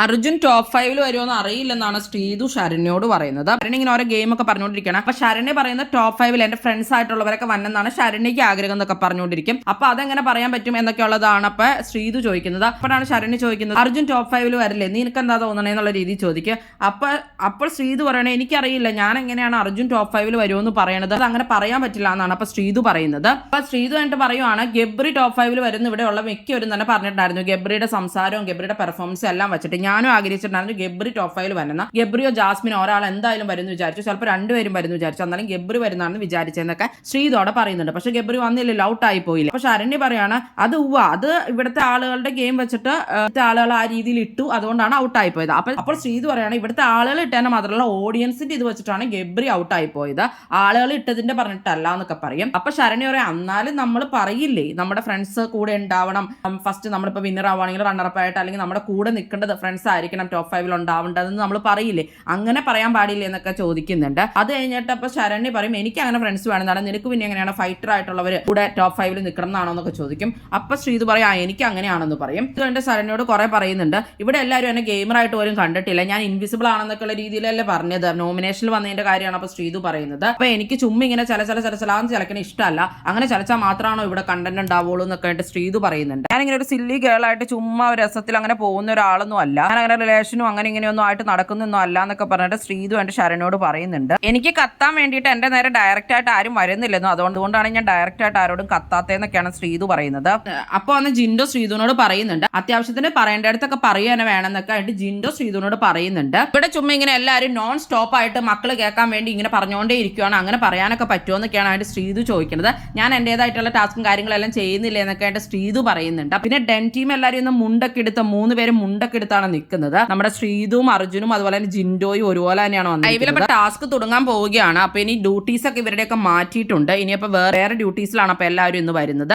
Arjun top 5 വരുമെന്ന് അറിയില്ലെന്നാണ് ശ്രീതു ശരണ്യോട് പറയുന്നത്. ശരണ്യ ഇങ്ങനെ ഓരോ ഗെയിം ഒക്കെ പറഞ്ഞുകൊണ്ടിരിക്കണം. അപ്പൊ ശരണ്യ പറയുന്ന ടോപ്പ് 5 എന്റെ ഫ്രണ്ട്സ് ആയിട്ടുള്ളവരൊക്കെ വന്നെന്നാണ് ശരണ്യക്ക് ആഗ്രഹം എന്നൊക്കെ പറഞ്ഞുകൊണ്ടിരിക്കും. അപ്പൊ അതെങ്ങനെ പറയാൻ പറ്റും എന്നൊക്കെയുള്ളതാണ് അപ്പൊ ശ്രീതു ചോദിക്കുന്നത്. അപ്പോഴാണ് ശരണ്യ ചോദിക്കുന്നത്, അർജുൻ ടോപ്പ് 5 വരില്ലേ, നിനക്ക് എന്താ തോന്നണേ എന്നുള്ള രീതി ചോദിക്കുക. അപ്പോൾ ശ്രീതു പറയണേ, എനിക്കറിയില്ല, ഞാൻ എങ്ങനെയാണ് അർജുൻ ടോപ്പ് 5 വരുമെന്ന് പറയണത്, അത് അങ്ങനെ പറയാൻ പറ്റില്ല എന്നാണ് അപ്പൊ ശ്രീതു പറയുന്നത്. അപ്പൊ ശ്രീതു എന്നിട്ട് പറയുവാണ്, ഗബ്രി ടോപ്പ് 5 വരുന്ന ഇവിടെയുള്ള മിക്കവരും തന്നെ പറഞ്ഞിട്ടുണ്ടായിരുന്നു ഗബ്രിയുടെ സംസാരവും ഗബ്രിയുടെ പെർഫോമൻസും എല്ലാം വെച്ചിട്ട്. ഞാനും ആഗ്രഹിച്ചിട്ടുണ്ടായിരുന്നു ഗബ്രി ടോപ്പ് 5 വരുന്ന, ഗബ്രിയോ ജാസ്മിനോ ഒരാൾ എന്തായാലും വരുന്നു വിചാരിച്ചു, ചിലപ്പോൾ രണ്ടുപേരും വരുന്നു വിചാരിച്ചു, എന്നാലും ഗബ്രി വരുന്നതാണെന്ന് വിചാരിച്ചെന്നൊക്കെ ശ്രീതോടെ പറയുന്നുണ്ട്. പക്ഷെ ഗബ്രി വന്നില്ലല്ലോ, ഔട്ട് ആയി പോയില്ല. അപ്പൊ ശരണ്യ പറയാണ്, അത് ഇവിടുത്തെ ആളുകളുടെ ഗെയിം വെച്ചിട്ട് ആളുകൾ ആ രീതിയിൽ ഇട്ടു, അതുകൊണ്ടാണ് ഔട്ട് ആയി പോയത്. അപ്പോൾ ശ്രീതു പറയാണ്, ഇവിടുത്തെ ആളുകൾ ഇട്ടതിന് മാത്രമല്ല ഓഡിയൻസിന്റെ ഇത് വെച്ചിട്ടാണ് ഗബ്രി ഔട്ട് ആയി പോയത്, ആളുകൾ ഇട്ടതിന്റെ പറഞ്ഞിട്ടല്ല എന്നൊക്കെ പറയും. അപ്പൊ ശരണ്യ പറയാം, എന്നാലും നമ്മൾ പറയില്ലേ നമ്മുടെ ഫ്രണ്ട്സ് കൂടെ ഉണ്ടാവണം, ഫസ്റ്റ് നമ്മളിപ്പോ വിന്നർ ആവുകയാണെങ്കിൽ റണ്ണറപ്പ് ആയിട്ട് അല്ലെങ്കിൽ നമ്മുടെ കൂടെ നിൽക്കേണ്ടത് ഫ്രണ്ട്സ് ആയിരിക്കണം ടോപ്പ് 5 ഉണ്ടാവേണ്ടതെന്ന് നമ്മൾ പറയില്ലേ, അങ്ങനെ പറയാൻ പാടില്ലേ എന്നൊക്കെ ചോദിക്കുന്നുണ്ട്. അത് കഴിഞ്ഞിട്ട് അപ്പൊ ശരണ്യ പറയും, എനിക്ക് അങ്ങനെ ഫ്രണ്ട്സ് വേണമെന്നാണ്, നിനക്ക് പിന്നെ എങ്ങനെയാണ് ഫൈറ്റർ ആയിട്ടുള്ളവർ കൂടെ ടോപ്പ് 5 നിൽക്കണം എന്നാണോ എന്നൊക്കെ ചോദിക്കും. അപ്പൊ ശ്രീതു പറയും, എനിക്ക് അങ്ങനെയാണെന്ന് പറയും. ഇത് കണ്ട് ശരണ്യോട് കുറെ പറയുന്നുണ്ട്, ഇവിടെ എല്ലാവരും എന്നെ ഗെയിമറായിട്ട് പോലും കണ്ടിട്ടില്ല, ഞാൻ ഇൻവിസിബിൾ ആണെന്നൊക്കെയുള്ള രീതിയിലല്ലേ പറഞ്ഞത്, നോമിനേഷനിൽ വന്നതിന്റെ കാര്യമാണ് അപ്പൊ ശ്രീതു പറയുന്നത്. അപ്പൊ എനിക്ക് ചുമ്മാ ഇങ്ങനെ ചിലക്കണ ഇഷ്ടമല്ല, അങ്ങനെ ചലച്ചാൽ മാത്രമാണോ ഇവിടെ കണ്ടന്റ് ഉണ്ടാവുള്ളൂ എന്നൊക്കെ ആയിട്ട് ശ്രീതു പറയുന്നുണ്ട്. ഞാനിങ്ങനെ ഒരു സില്ലി ഗേൾ ആയിട്ട് ചുമ്മാ ഒരു രസത്തിൽ അങ്ങനെ പോകുന്ന ഒരാളൊന്നും അല്ല, ഞാൻ അങ്ങനെ റിലേഷനും അങ്ങനെ ഇങ്ങനെയൊന്നും ആയിട്ട് നടക്കുന്നൊന്നും അല്ല എന്നൊക്കെ പറഞ്ഞിട്ട് ശ്രീതു എന്റെ ശരണ്യോട് പറയുന്നുണ്ട്. എനിക്ക് കത്താൻ വേണ്ടിയിട്ട് എന്റെ നേരെ ഡയറക്റ്റ് ആയിട്ട് ആരും വരുന്നില്ലെന്നോ, അതുകൊണ്ടാണ് ഞാൻ ഡയറക്റ്റ് ആയിട്ട് ആരോടും കത്താത്തതെന്നൊക്കെയാണ് ശ്രീതു പറയുന്നത്. അപ്പോൾ അന്ന് ജിൻഡോ ശ്രീതുവിനോട് പറയുന്നുണ്ട്, അത്യാവശ്യത്തിന് പറയേണ്ടടുത്തൊക്കെ പറയുക വേണമെന്നൊക്കെ ആയിട്ട് ജിൻഡോ ശ്രീതുവിനോട് പറയുന്നുണ്ട്. ഇവിടെ ചുമ്മാ ഇങ്ങനെ എല്ലാവരും നോൺ സ്റ്റോപ്പ് ആയിട്ട് മക്കള് കേൾക്കാൻ വേണ്ടി ഇങ്ങനെ പറഞ്ഞുകൊണ്ടേ ഇരിക്കുകയാണ്, അങ്ങനെ പറയാനൊക്കെ പറ്റുമോ എന്നൊക്കെയാണ് ആയിട്ട് ശ്രീതു ചോദിക്കുന്നത്. ഞാൻ എന്റേതായിട്ടുള്ള ടാസ്കും കാര്യങ്ങളെല്ലാം ചെയ്യുന്നില്ല എന്നൊക്കെ ആയിട്ട് ശ്രീതു പറയുന്നുണ്ട്. പിന്നെ ഡെൻ ടീം എല്ലാവരും ഇന്ന് മുണ്ടൊക്കെ എടുത്ത് 3 പേരും മുണ്ടൊക്കെ എടുത്താണ് നിൽക്കുന്നത്. നമ്മുടെ ശ്രീതുവും അർജുനും അതുപോലെ തന്നെ ജിൻഡോയും ഒരുപോലെ തന്നെയാണ് വന്നത്. ടാസ്ക് തുടങ്ങാൻ പോവുകയാണ്. അപ്പൊ ഇനി ഡ്യൂട്ടീസ് ഒക്കെ ഇവരുടെയൊക്കെ മാറ്റിയിട്ടുണ്ട്, ഇനിയപ്പോ വേറെ ഡ്യൂട്ടീസിലാണ് അപ്പൊ എല്ലാവരും ഇന്ന് വരുന്നത്.